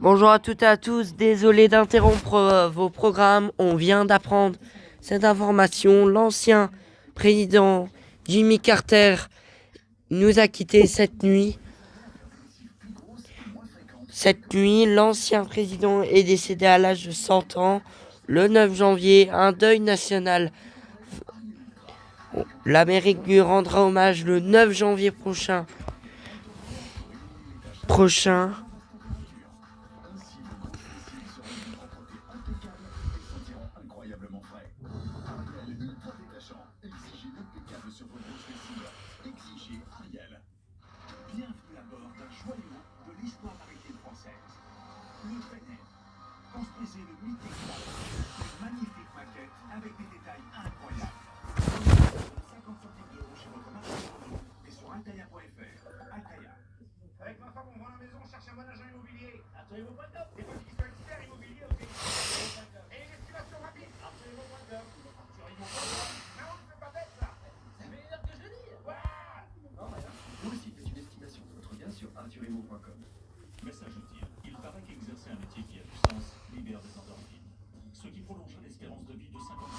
Bonjour à toutes et à tous, désolé d'interrompre vos programmes. On vient d'apprendre cette information. L'ancien président Jimmy Carter nous a quittés cette nuit. Cette nuit, l'ancien président est décédé à l'âge de 100 ans. Le 9 janvier, un deuil national. L'Amérique lui rendra hommage le 9 janvier prochain. Message utile. Il paraît qu'exercer un métier qui a du sens libère des endorphines, ce qui prolongera l'espérance de vie de 50 ans.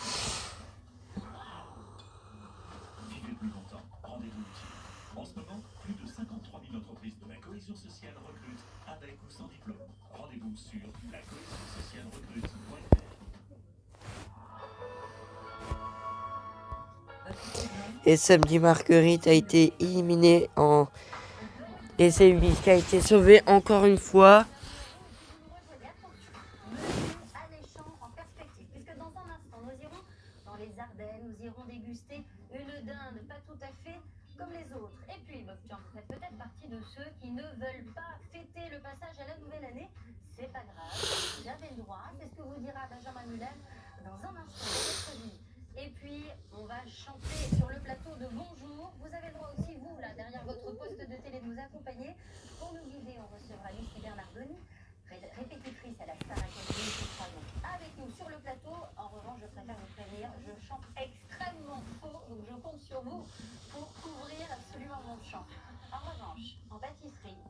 Vivez plus longtemps. Rendez-vous utile. En ce moment, plus de 53 000 entreprises de la cohésion sociale recrutent avec ou sans diplôme. Rendez-vous sur lacohésionsocialerecrute.fr. Et samedi, Marguerite a été éliminée en essai unique, qui a été sauvée encore une fois. Alléchant en perspective, puisque dans un instant, nous irons dans les Ardennes, nous irons déguster une dinde pas tout à fait comme les autres. Et puis, Bobtian, vous faites peut-être partie de ceux qui ne veulent pas fêter le passage à la nouvelle année. C'est pas grave, vous avez le droit, c'est ce que vous dira Benjamin Muller dans un instant, mercredi. Et puis, on va chanter sur le plateau de Bonjour. Vous avez le droit aussi, vous, là, derrière votre poste de télé, de nous accompagner. Pour nous guider, on recevra Lucie Bernardoni, répétitrice à la Star Academy, qui sera donc avec nous sur le plateau. En revanche, je préfère vous prévenir, je chante extrêmement faux, donc je compte sur vous pour couvrir absolument mon chant. En revanche, en pâtisserie,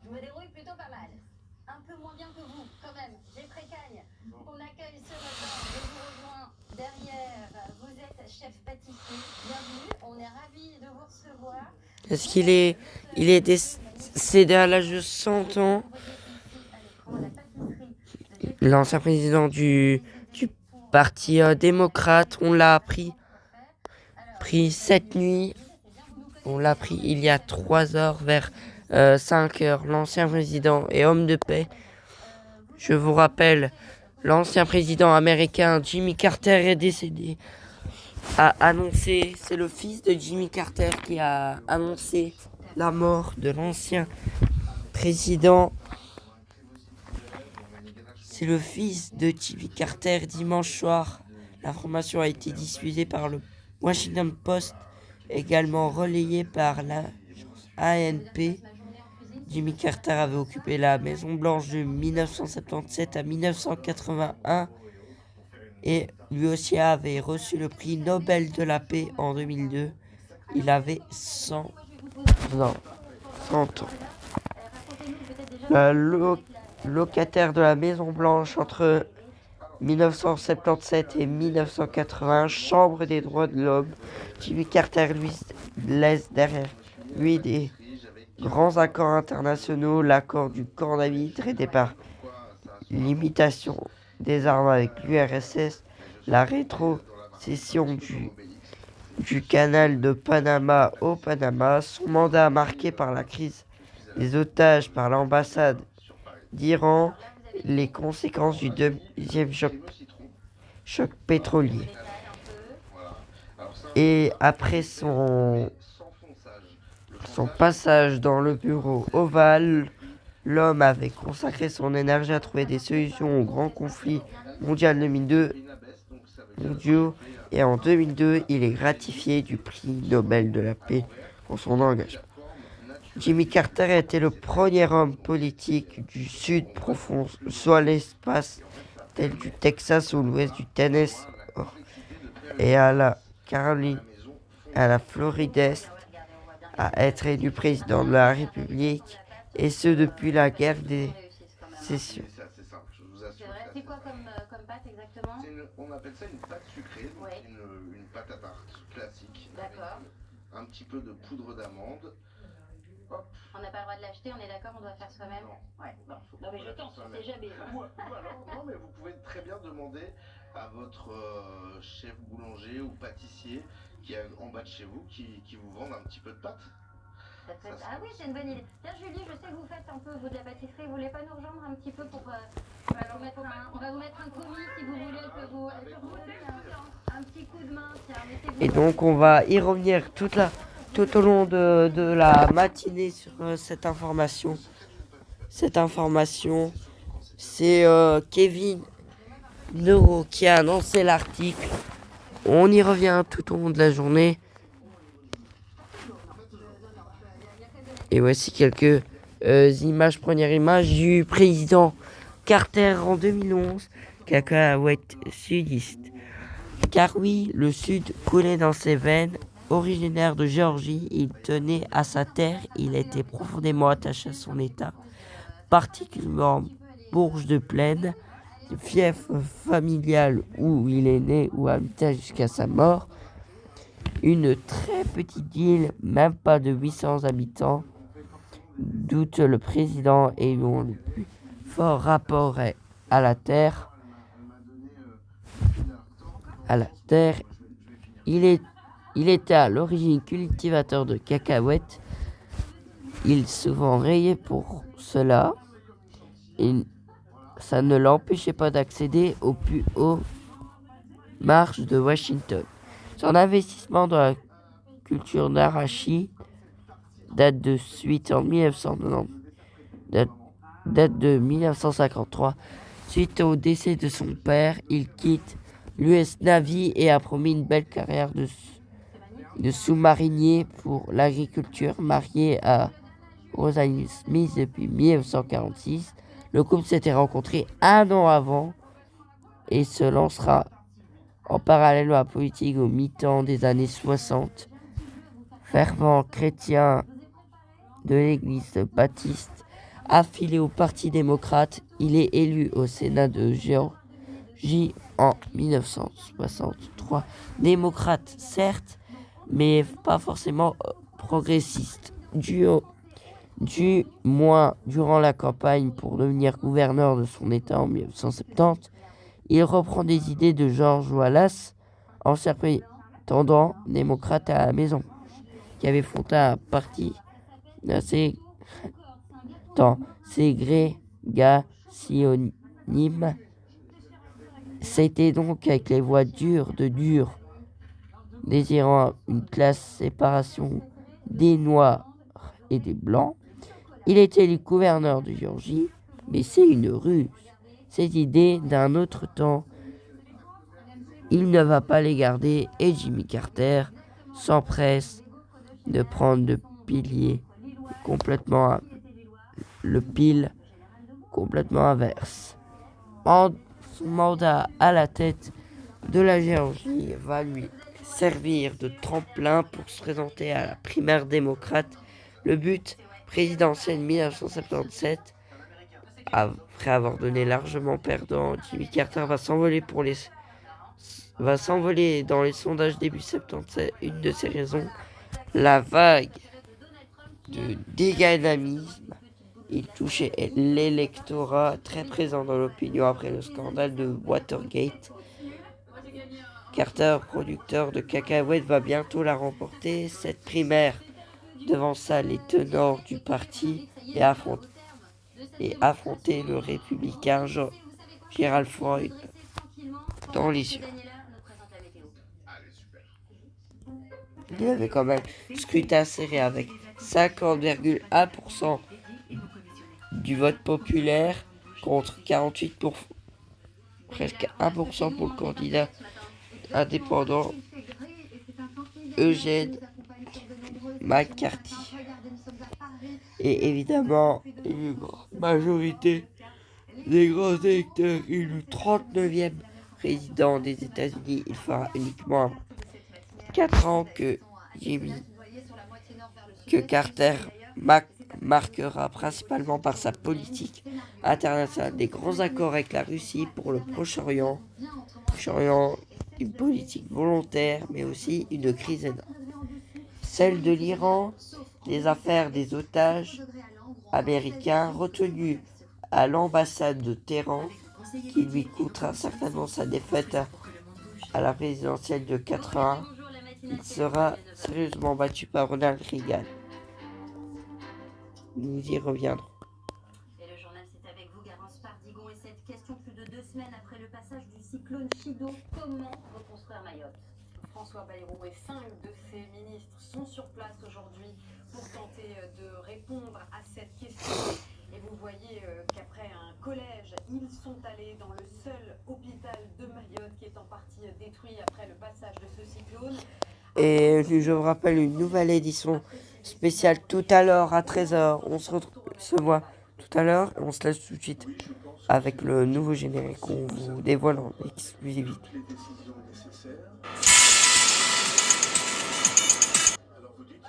je me débrouille plutôt pas mal. Un peu moins bien que vous, quand même. J'ai Précagne, qu'on accueille ce matin. Je vous rejoins derrière. Vous êtes chef pâtissier. Bienvenue. On est ravis de vous recevoir. Est-ce il est décédé à l'âge de 100 ans. L'ancien président du parti démocrate, on l'a pris cette nuit. On l'a pris il y a 3 heures, vers 5 heures. L'ancien président et homme de paix. Je vous rappelle, l'ancien président américain Jimmy Carter est décédé. A annoncé, c'est le fils de Jimmy Carter qui a annoncé la mort de l'ancien président. C'est le fils de Jimmy Carter dimanche soir. L'information a été diffusée par le Washington Post, également relayée par la ANP. Jimmy Carter avait occupé la Maison Blanche de 1977 à 1981 et lui aussi avait reçu le prix Nobel de la paix en 2002. Il avait 100 ans. Le locataire de la Maison Blanche entre 1977 et 1980, Chambre des droits de l'homme, Jimmy Carter lui laisse derrière lui des grands accords internationaux, l'accord du Camp David traité par l'imitation des armes avec l'URSS, la rétrocession du canal de Panama au Panama, son mandat marqué par la crise des otages par l'ambassade d'Iran, les conséquences du deuxième choc pétrolier. Et après son passage dans le bureau ovale, l'homme avait consacré son énergie à trouver des solutions au grand conflit mondial 2002 et en 2002, il est gratifié du prix Nobel de la paix pour son engagement. Jimmy Carter était le premier homme politique du Sud profond, soit l'espace tel du Texas ou l'ouest du Tennessee et à la Caroline, à la Floride Est, à être élu président de la République, et ce depuis la guerre des C'est sûr. C'est assez simple, je vous assure. C'est vrai. C'est quoi comme pâte exactement? On appelle ça une pâte sucrée, donc Ouais. une pâte à tarte classique. D'accord. Avec un petit peu de poudre d'amande. Hop. On n'a pas le droit de l'acheter, on est d'accord, on doit faire soi-même. Non. Ouais. Non, faut Non mais pas je la tente, faire on soi-même. sait jamais. Ou alors, non, mais vous pouvez très bien demander à votre chef boulanger ou pâtissier qui est en bas de chez vous qui vous vendent un petit peu de pâte. Ça peut être- Ah oui, c'est une bonne idée. Tiens Julie, je sais que vous faites un peu vous de la pâtisserie, vous voulez pas nous rejoindre un petit peu pour... on va vous mettre un commis si vous voulez, elle peut vous donner un petit coup de main. Tiens, mettez-vous. Et donc on va y revenir tout au long de la matinée sur cette information. Cette information, c'est Kevin Neuro qui a annoncé l'article. On y revient tout au long de la journée. Et voici quelques images, première image du président Carter en 2011, cacahuète sudiste. Car oui, le Sud coulait dans ses veines. Originaire de Géorgie, il tenait à sa terre, il était profondément attaché à son État, particulièrement Bourges de Plaine, fief familial où il est né ou habita jusqu'à sa mort. Une très petite île, même pas de 800 habitants, d'où le président ayant le plus fort rapport à la terre. Il était à l'origine cultivateur de cacahuètes. Il souvent rayé pour cela. Et ça ne l'empêchait pas d'accéder aux plus hauts marches de Washington. Son investissement dans la culture d'arachide date de 1953. Suite au décès de son père, il quitte l'US Navy et a promis une belle carrière de sous-marinier pour l'agriculture. Marié à Rosalie Smith depuis 1946, le couple s'était rencontré un an avant et se lancera en parallèle à la politique au mi-temps des années 60. Fervent chrétien de l'église baptiste, affilié au Parti démocrate, il est élu au Sénat de Géorgie en 1963. Démocrate, certes, mais pas forcément progressiste. Du moins durant la campagne pour devenir gouverneur de son État en 1970, il reprend des idées de George Wallace, ancien prétendant démocrate à la Maison, qui avait fondé un parti ségrégationnisme. C'était donc avec les voix dures, désirant une classe séparation des Noirs et des Blancs. Il était le gouverneur de Géorgie, mais c'est une ruse. Cette idée d'un autre temps, il ne va pas les garder et Jimmy Carter s'empresse de prendre le pile complètement inverse. Son mandat à la tête de la Géorgie va lui servir de tremplin pour se présenter à la primaire démocrate. Le but présidentiel 1977, après avoir donné largement perdant, Jimmy Carter va s'envoler dans les sondages début 77. Une de ses raisons, la vague de dynamisme. Il touchait l'électorat très présent dans l'opinion après le scandale de Watergate. Carter, producteur de cacahuètes, va bientôt la remporter. Cette primaire devança les tenants du parti et affronter le républicain Gerald Ford dans les urnes. Il y avait quand même scrutin serré avec 50,1% du vote populaire contre 48%, presque 1% pour le candidat indépendant Eugene McCarthy. Et évidemment, une majorité des grands électeurs élus 39e président des États-Unis. Il fera uniquement 4 ans que Carter marquera principalement par sa politique internationale des grands accords avec la Russie pour le Proche-Orient. Proche-Orient, une politique volontaire, mais aussi une crise énorme. Celle de l'Iran, les affaires des otages américains retenus à l'ambassade de Téhéran, qui lui coûtera certainement sa défaite à la présidentielle de 81. Il sera sérieusement battu par Ronald Reagan. Nous y reviendrons. Et le journal, c'est avec vous, Garance Pardigon. Et cette question, plus de 2 semaines après le passage du cyclone Chido, comment reconstruire Mayotte? François Bayrou et 5 de ses ministres sont sur place aujourd'hui pour tenter de répondre à cette question. Et vous voyez qu'après un collège, ils sont allés dans le seul hôpital de Mayotte qui est en partie détruit après le passage de ce cyclone. Et je vous rappelle une nouvelle édition spéciale tout à l'heure à 13h. On se voit tout à l'heure et on se laisse tout de suite avec le nouveau générique qu'on vous dévoile en exclusivité. Les décisions nécessaires. Alors vous dites